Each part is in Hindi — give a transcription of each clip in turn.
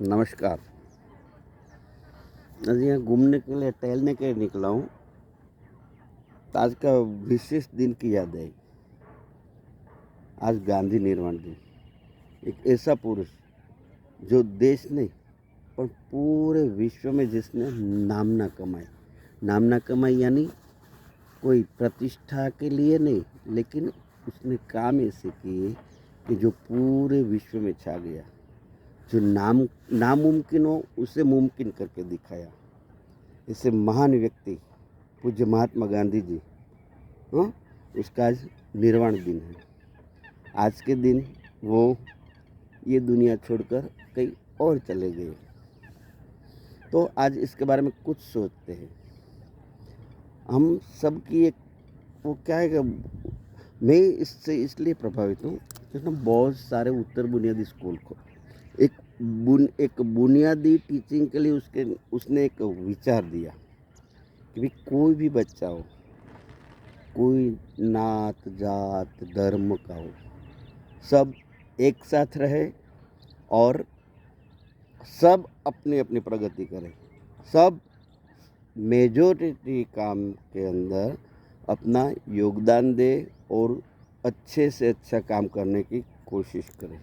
नमस्कार। आज यहाँ घूमने के लिए टहलने के लिए निकला हूँ। तो आज का विशेष दिन की याद आई। आज गांधी निर्वाण दिन। एक ऐसा पुरुष जो देश नहीं पर पूरे विश्व में जिसने नाम ना कमाई यानी कोई प्रतिष्ठा के लिए नहीं, लेकिन उसने काम ऐसे किए कि जो पूरे विश्व में छा गया। जो नामुमकिन हो उसे मुमकिन करके दिखाया। ऐसे महान व्यक्ति पूज्य महात्मा गांधी जी, हाँ, उसका आज निर्वाण दिन है। आज के दिन वो ये दुनिया छोड़कर कहीं और चले गए। तो आज इसके बारे में कुछ सोचते हैं। हम सब की एक वो क्या है कि मैं इससे इसलिए प्रभावित हूँ क्योंकि बहुत सारे उत्तर बुनियादी स्कूल को एक बुनियादी टीचिंग के लिए उसने एक विचार दिया कि भाई कोई भी बच्चा हो, कोई नात जात धर्म का हो, सब एक साथ रहे और सब अपनी अपनी प्रगति करें। सब मेजॉरिटी काम के अंदर अपना योगदान दे और अच्छे से अच्छा काम करने की कोशिश करें।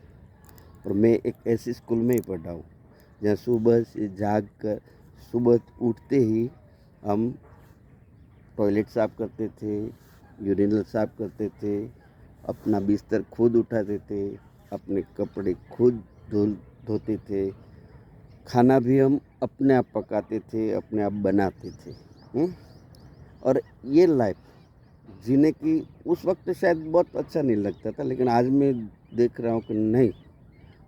और मैं एक ऐसी स्कूल में ही पढ़ा हूँ जहाँ सुबह से जाग कर सुबह उठते ही हम टॉयलेट साफ़ करते थे, यूरिनल साफ़ करते थे, अपना बिस्तर खुद उठाते थे, अपने कपड़े खुद धोते थे, खाना भी हम अपने आप पकाते थे, अपने आप बनाते थे। और ये लाइफ जीने की उस वक्त शायद बहुत अच्छा नहीं लगता था, लेकिन आज मैं देख रहा हूँ कि नहीं,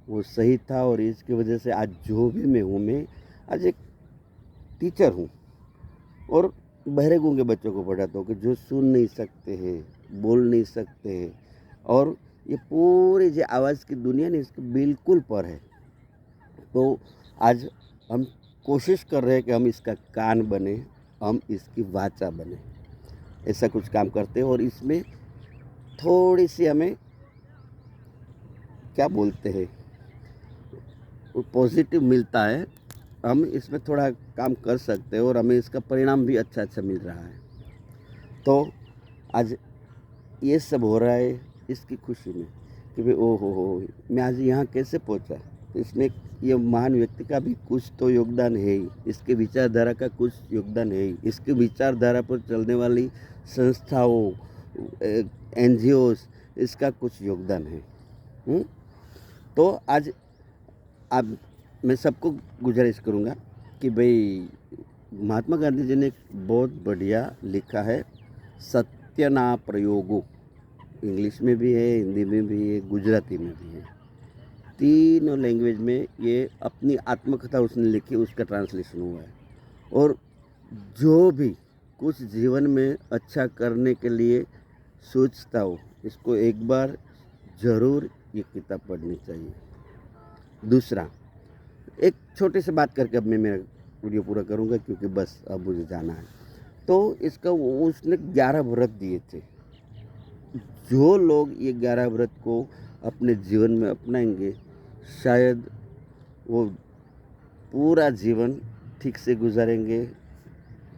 वो सही था। और इसकी वजह से आज जो भी मैं हूँ, मैं आज एक टीचर हूँ और बहरे गूंगे बच्चों को पढ़ाता हूँ कि जो सुन नहीं सकते हैं, बोल नहीं सकते हैं, और ये पूरी जो आवाज़ की दुनिया नहीं, इसके बिल्कुल पर है। तो आज हम कोशिश कर रहे हैं कि हम इसका कान बने, हम इसकी वाचा बने, ऐसा कुछ काम करते हैं। और इसमें थोड़ी सी हमें क्या बोलते हैं पॉजिटिव मिलता है। हम इसमें थोड़ा काम कर सकते हैं और हमें इसका परिणाम भी अच्छा मिल रहा है। तो आज ये सब हो रहा है इसकी खुशी में कि भाई ओ हो मैं आज यहाँ कैसे पहुँचा। तो इसमें ये महान व्यक्ति का भी कुछ तो योगदान है ही, इसके विचारधारा का कुछ योगदान है ही, इसके विचारधारा पर चलने वाली संस्थाओं NGOs इसका कुछ योगदान है। तो आज अब मैं सबको गुजारिश करूँगा कि भाई महात्मा गांधी जी ने एक बहुत बढ़िया लिखा है, सत्यना प्रयोगो। इंग्लिश में भी है, हिंदी में भी है, गुजराती में भी है, तीनों लैंग्वेज में ये अपनी आत्मकथा उसने लिखी, उसका ट्रांसलेशन हुआ है। और जो भी कुछ जीवन में अच्छा करने के लिए सोचता हो, इसको एक बार ज़रूर ये किताब पढ़नी चाहिए। दूसरा, एक छोटी सी बात करके अब मैं मेरा वीडियो पूरा करूँगा क्योंकि बस अब मुझे जाना है। तो इसका उसने 11 व्रत दिए थे। जो लोग ये 11 व्रत को अपने जीवन में अपनाएंगे, शायद वो पूरा जीवन ठीक से गुजारेंगे,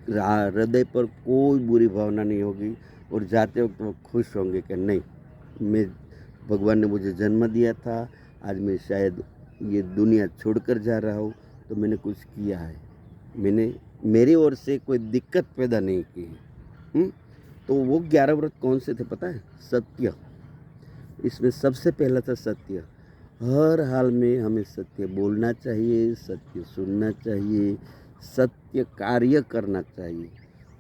हृदय पर कोई बुरी भावना नहीं होगी और जाते वक्त वो खुश होंगे कि नहीं, मैं भगवान ने मुझे जन्म दिया था, आज मैं शायद ये दुनिया छोड़कर जा रहा हूँ, तो मैंने कुछ किया है, मैंने मेरी ओर से कोई दिक्कत पैदा नहीं की है। तो वो 11 व्रत कौन से थे पता है? सत्य। इसमें सबसे पहला था सत्य। हर हाल में हमें सत्य बोलना चाहिए, सत्य सुनना चाहिए, सत्य कार्य करना चाहिए।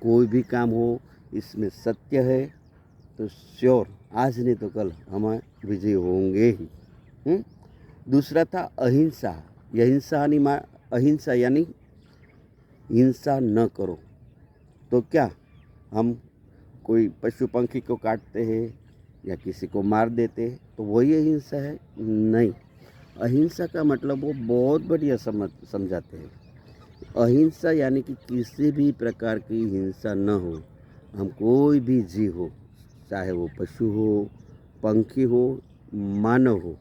कोई भी काम हो इसमें सत्य है तो श्योर आज नहीं तो कल हम विजयी होंगे ही। दूसरा था अहिंसा। अहिंसा यानी हिंसा न करो। तो क्या हम कोई पशु पंखी को काटते हैं या किसी को मार देते हैं तो वही अहिंसा है? नहीं। अहिंसा का मतलब वो बहुत बढ़िया समझाते हैं। अहिंसा यानी कि किसी भी प्रकार की हिंसा न हो। हम कोई भी जीव हो, चाहे वो पशु हो, पंखी हो, मानव हो,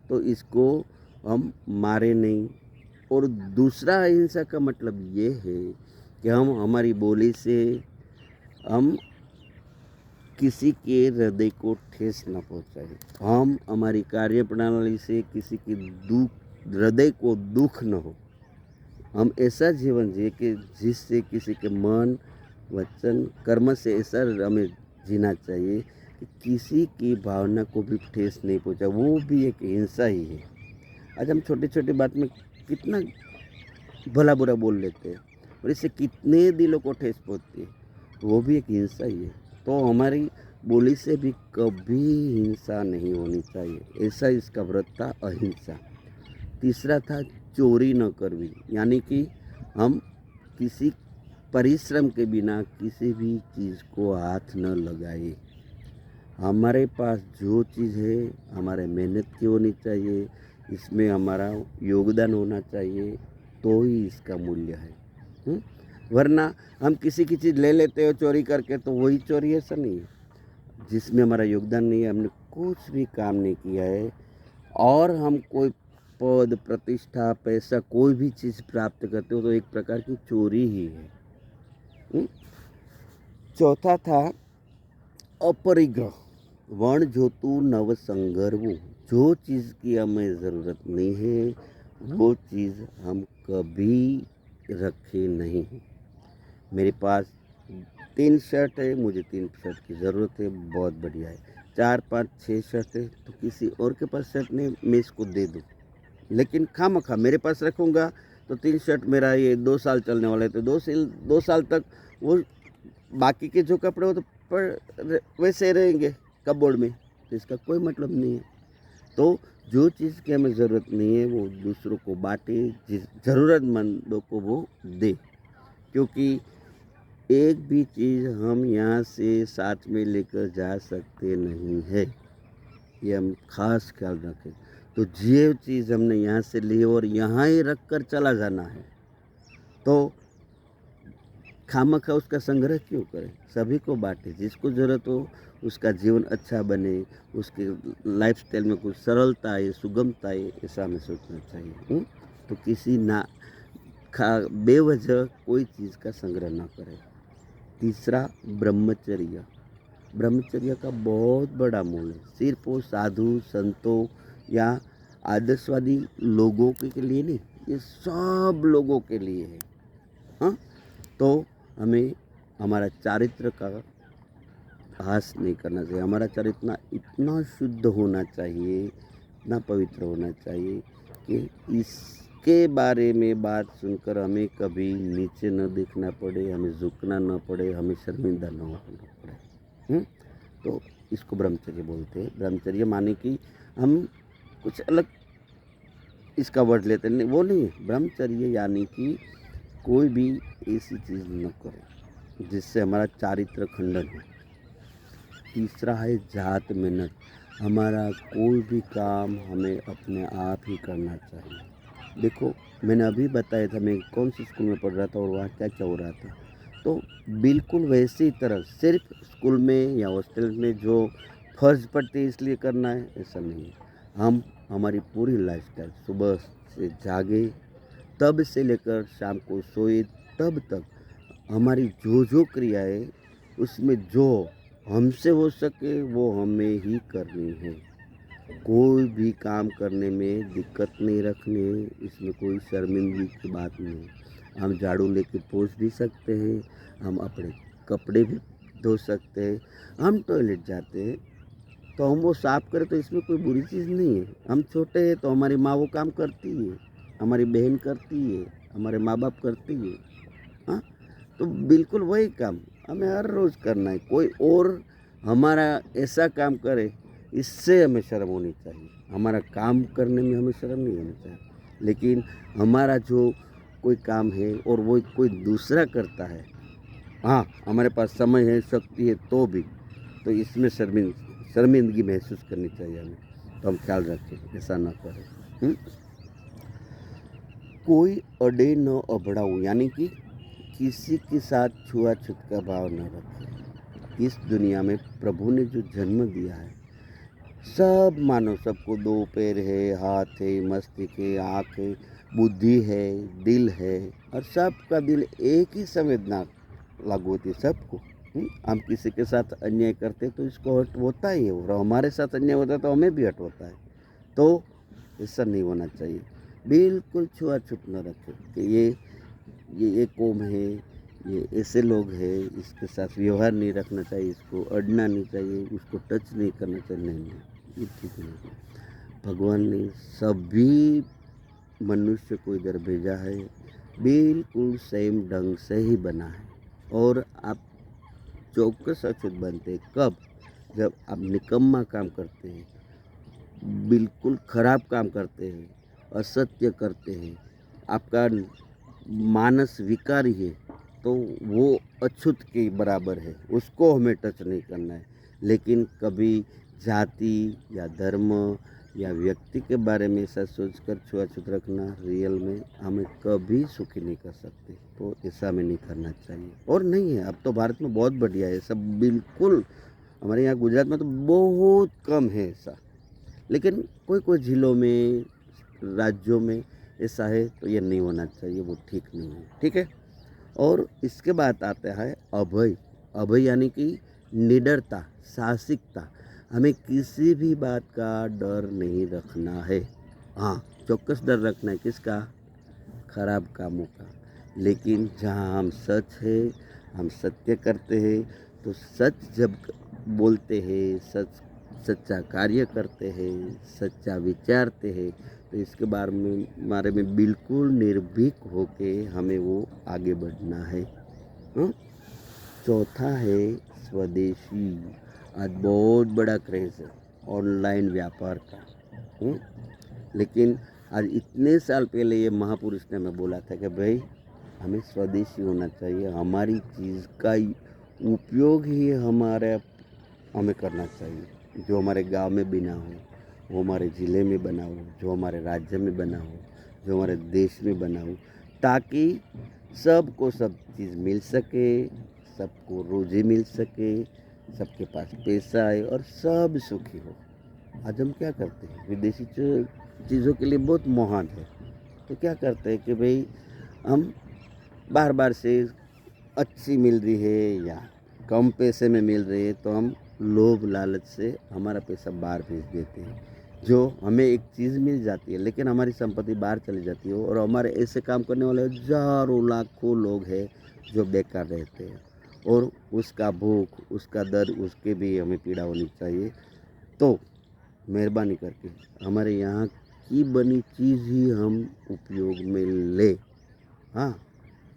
तो इसको हम मारे नहीं, और दूसरा अहिंसा का मतलब ये है कि हम हमारी बोली से हम किसी के हृदय को ठेस न पहुंचाए, हम हमारी कार्य प्रणाली से किसी के दुख हृदय को दुख न हो, हम ऐसा जीवन जिए कि जिससे किसी के मन वचन कर्म से ऐसा हमें जीना चाहिए कि किसी की भावना को भी ठेस नहीं पहुंचा, वो भी एक हिंसा ही है। आज हम छोटी छोटी बात में कितना भला बुरा बोल लेते हैं और इससे कितने दिलों को ठेस पहुंचती है, वो भी एक हिंसा ही है। तो हमारी बोली से भी कभी हिंसा नहीं होनी चाहिए, ऐसा इसका व्रत था, अहिंसा। तीसरा था चोरी न करवी, यानी कि हम किसी परिश्रम के बिना किसी भी चीज़ को हाथ न लगाए। हमारे पास जो चीज़ है हमारे मेहनत की होनी चाहिए, इसमें हमारा योगदान होना चाहिए, तो ही इसका मूल्य है। वरना हम किसी की चीज़ ले लेते हो चोरी करके, तो वही चोरी, ऐसा नहीं है। जिसमें हमारा योगदान नहीं है, हमने कुछ भी काम नहीं किया है और हम कोई पद प्रतिष्ठा पैसा कोई भी चीज़ प्राप्त करते हो तो एक प्रकार की चोरी ही है। चौथा था अपरिग्रह, वण जोतु नव संगरवु, जो चीज़ की हमें ज़रूरत नहीं है वो चीज़ हम कभी रखे नहीं। मेरे पास 3 शर्ट है, मुझे 3 शर्ट की ज़रूरत है, बहुत बढ़िया है। 4 5 6 शर्ट है तो किसी और के पास शर्ट नहीं, मैं इसको दे दूँ, लेकिन खामखा मेरे पास रखूँगा तो 3 शर्ट मेरा ये 2 साल चलने वाला है, तो 2 साल तक वो बाकी के जो कपड़े हो तो वैसे रहेंगे कपबोर्ड में, तो इसका कोई मतलब नहीं है। तो जो चीज़ की हमें ज़रूरत नहीं है वो दूसरों को बांटे, जिस ज़रूरतमंदों को वो दे, क्योंकि एक भी चीज़ हम यहाँ से साथ में लेकर जा सकते नहीं है, ये हम खास ख्याल रखें। तो जो चीज़ हमने यहाँ से ली और यहाँ ही रख कर चला जाना है, तो खामखा उसका संग्रह क्यों करें, सभी को बांटे, जिसको ज़रूरत हो उसका जीवन अच्छा बने, उसके लाइफस्टाइल में कुछ सरलता आए, सुगमता आए, ऐसा हमें सोचना चाहिए। तो किसी ना बेवजह कोई चीज़ का संग्रह ना करें। तीसरा ब्रह्मचर्य, ब्रह्मचर्य का बहुत बड़ा मूल है, सिर्फ वो साधु संतों या आदर्शवादी लोगों के लिए नहीं, ये सब लोगों के लिए है। हाँ, तो हमें हमारा चारित्र का ह्रास नहीं करना चाहिए, हमारा चरित्र इतना शुद्ध होना चाहिए, इतना पवित्र होना चाहिए कि इसके बारे में बात सुनकर हमें कभी नीचे न देखना पड़े, हमें झुकना न पड़े, हमें शर्मिंदा न होना पड़े। तो इसको ब्रह्मचर्य बोलते हैं। ब्रह्मचर्य माने कि हम कुछ अलग इसका वर्ड लेते नहीं, वो नहीं है। ब्रह्मचर्य यानी कि कोई भी ऐसी चीज़ न करें जिससे हमारा चारित्र खंडन हो। तीसरा है जात मेहनत, हमारा कोई भी काम हमें अपने आप ही करना चाहिए। देखो मैंने अभी बताया था मैं कौन सी स्कूल में पढ़ रहा था और वहाँ क्या क्या हो रहा था, तो बिल्कुल वैसी तरह सिर्फ स्कूल में या हॉस्टल में जो फर्ज पड़ती है इसलिए करना है, ऐसा नहीं है। हम हमारी पूरी लाइफस्टाइल सुबह से जागे तब से लेकर शाम को सोए तब तक हमारी जो जो क्रियाएं उसमें जो हमसे हो सके वो हमें ही करनी है। कोई भी काम करने में दिक्कत नहीं रखनी है, इसमें कोई शर्मिंदगी की बात नहीं। हम झाड़ू लेके पोंछ भी सकते हैं, हम अपने कपड़े भी धो सकते हैं, हम टॉयलेट जाते हैं तो हम वो साफ़ करें, तो इसमें कोई बुरी चीज़ नहीं है। हम छोटे हैं तो हमारी माँ वो काम करती है, हमारी बहन करती है, हमारे माँ बाप करती है। हाँ, तो बिल्कुल वही काम हमें हर रोज़ करना है। कोई और हमारा ऐसा काम करे इससे हमें शर्म होनी चाहिए, हमारा काम करने में हमें शर्म नहीं होनी चाहिए। लेकिन हमारा जो कोई काम है और वो कोई दूसरा करता है, हाँ हमारे पास समय है शक्ति है तो भी, तो इसमें शर्मिंदगी महसूस करनी चाहिए हमें। तो हम ख्याल रखें ऐसा ना करें। कोई अड़े न अबड़ाऊ, यानी कि किसी के साथ छुआछूत का भाव न रखें। इस दुनिया में प्रभु ने जो जन्म दिया है सब मानो, सबको दो पैर है, हाथ है, मस्तिष्क है, आँख है, बुद्धि है, दिल है, और सबका दिल एक ही संवेदना लागू होती है सबको। हम किसी के साथ अन्याय करते तो इसको हर्ट होता ही है, और हमारे साथ अन्याय होता है तो हमें भी हर्ट होता है। तो ऐसा नहीं होना चाहिए। बिल्कुल छुआ-छूत न रखें कि ये कौम है, ये ऐसे लोग हैं, इसके साथ व्यवहार नहीं रखना चाहिए, इसको अड़ना नहीं चाहिए, उसको टच नहीं करना चाहिए। नहीं, नहीं, ये ठीक नहीं है। भगवान ने सभी मनुष्य को इधर भेजा है, बिल्कुल सेम ढंग से ही बना है। और आप चौकस अछूत बनते हैं कब? जब आप निकम्मा काम करते हैं, बिल्कुल खराब काम करते हैं, असत्य करते हैं, आपका मानस विकारी है, तो वो अछूत के बराबर है, उसको हमें टच नहीं करना है। लेकिन कभी जाति या धर्म या व्यक्ति के बारे में ऐसा सोचकर छुआछूत रखना रियल में हमें कभी सुखी नहीं कर सकते। तो ऐसा हमें नहीं करना चाहिए, और नहीं है, अब तो भारत में बहुत बढ़िया है सब, बिल्कुल। हमारे यहाँ गुजरात में तो बहुत कम है ऐसा, लेकिन कोई कोई ज़िलों में, राज्यों में ऐसा है, तो ये नहीं होना चाहिए, वो ठीक नहीं है, ठीक है। और इसके बाद आता है अभय। अभय यानी कि निडरता, साहसिकता। हमें किसी भी बात का डर नहीं रखना है। हाँ, चौक्कस डर रखना है, किसका? खराब कामों का। लेकिन जहाँ हम सच है, हम सत्य करते हैं, तो सच जब बोलते हैं, सच्चा कार्य करते हैं, सच्चा विचारते हैं, तो इसके बारे में बिल्कुल निर्भीक होके हमें वो आगे बढ़ना है। हाँ? चौथा है स्वदेशी। आज बहुत बड़ा क्रेज़ है ऑनलाइन व्यापार का। हुँ? लेकिन आज इतने साल पहले ये महापुरुष ने हमें बोला था कि भाई हमें स्वदेशी होना चाहिए, हमारी चीज़ का उपयोग ही हमें करना चाहिए। जो हमारे गांव में बना हो, वो हमारे ज़िले में बना हो, जो हमारे राज्य में बना हो, जो हमारे देश में बना हो, ताकि सबको सब चीज़ मिल सके, सबको रोज़ी मिल सके, सबके पास पैसा आए और सब सुखी हो। आज हम क्या करते हैं, विदेशी चीज़ों के लिए बहुत मोहान है। तो क्या करते हैं कि भाई हम बार बार से अच्छी मिल रही है या कम पैसे में मिल रही है, तो हम लोभ लालच से हमारा पैसा बाहर भेज देते हैं। जो हमें एक चीज़ मिल जाती है, लेकिन हमारी संपत्ति बाहर चली जाती है, और हमारे ऐसे काम करने वाले हज़ारों लाखों लोग हैं जो बेकार रहते हैं, और उसका भूख, उसका दर्द, उसके भी हमें पीड़ा होनी चाहिए। तो मेहरबानी करके हमारे यहाँ की बनी चीज़ ही हम उपयोग में लें। हाँ,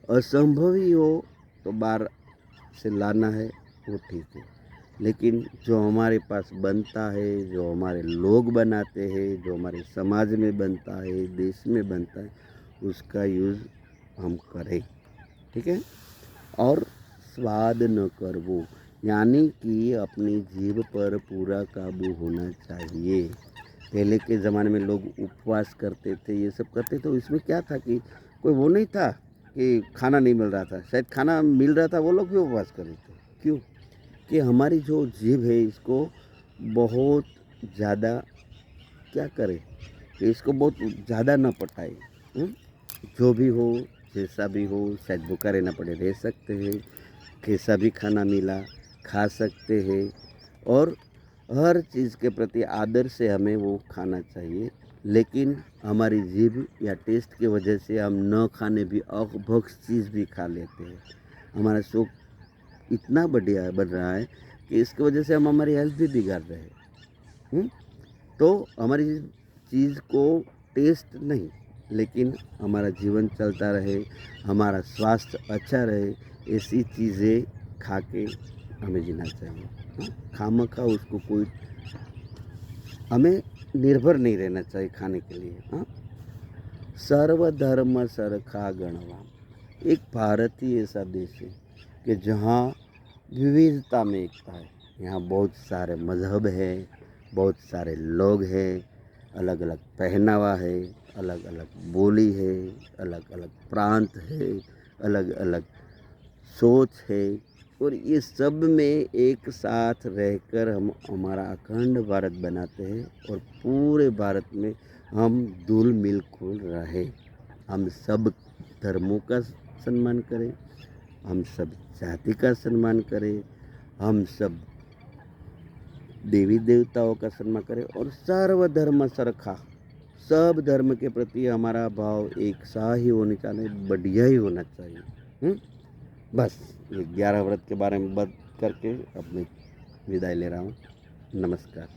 असंभव ही हो तो बाहर से लाना है, वो ठीक है। लेकिन जो हमारे पास बनता है, जो हमारे लोग बनाते हैं, जो हमारे समाज में बनता है, देश में बनता है, उसका यूज़ हम करें, ठीक है। और स्वाद न करवो, यानी कि अपनी जीभ पर पूरा काबू होना चाहिए। पहले के ज़माने में लोग उपवास करते थे, ये सब करते थे, तो इसमें क्या था कि कोई वो नहीं था कि खाना नहीं मिल रहा था, शायद खाना मिल रहा था, वो लोग भी उपवास कर रहे थे। क्यों? कि हमारी जो जीभ है इसको बहुत ज़्यादा क्या करें कि इसको बहुत ज़्यादा ना पटाए। हुँ? जो भी हो, जैसा भी हो, शायद भूखा रहना पड़े, रह सकते हैं, कैसा भी खाना मिला खा सकते हैं, और हर चीज़ के प्रति आदर से हमें वो खाना चाहिए। लेकिन हमारी जीभ या टेस्ट की वजह से हम न खाने भी अभक्ष चीज़ भी खा लेते हैं। हमारा शौक इतना बढ़िया बन रहा है कि इसकी वजह से हम हमारी हेल्थ भी बिगाड़ रहे हैं। हुँ? तो हमारी चीज़ को टेस्ट नहीं, लेकिन हमारा जीवन चलता रहे, हमारा स्वास्थ्य अच्छा रहे, ऐसी चीज़ें खा के हमें जीना चाहिए। हाँ, खामखा उसको कोई, हमें निर्भर नहीं रहना चाहिए खाने के लिए। हाँ, सर्वधर्म सरखा गणवा। एक भारत ही ऐसा देश है कि जहाँ विविधता में एकता है। यहाँ बहुत सारे मज़हब है, बहुत सारे लोग हैं, अलग अलग पहनावा है, अलग अलग बोली है, अलग अलग प्रांत है, अलग अलग सोच है, और ये सब में एक साथ रहकर हम हमारा अखंड भारत बनाते हैं और पूरे भारत में हम घुल मिल खुल रहे। हम सब धर्मों का सम्मान करें, हम सब जाति का सम्मान करें, हम सब देवी देवताओं का सम्मान करें और सर्वधर्म सरखा, सब धर्म के प्रति हमारा भाव एक सा ही होना चाहिए, बढ़िया ही होना चाहिए। बस ये 11 व्रत के बारे में बात करके अब मैं विदाई ले रहा हूँ। नमस्कार।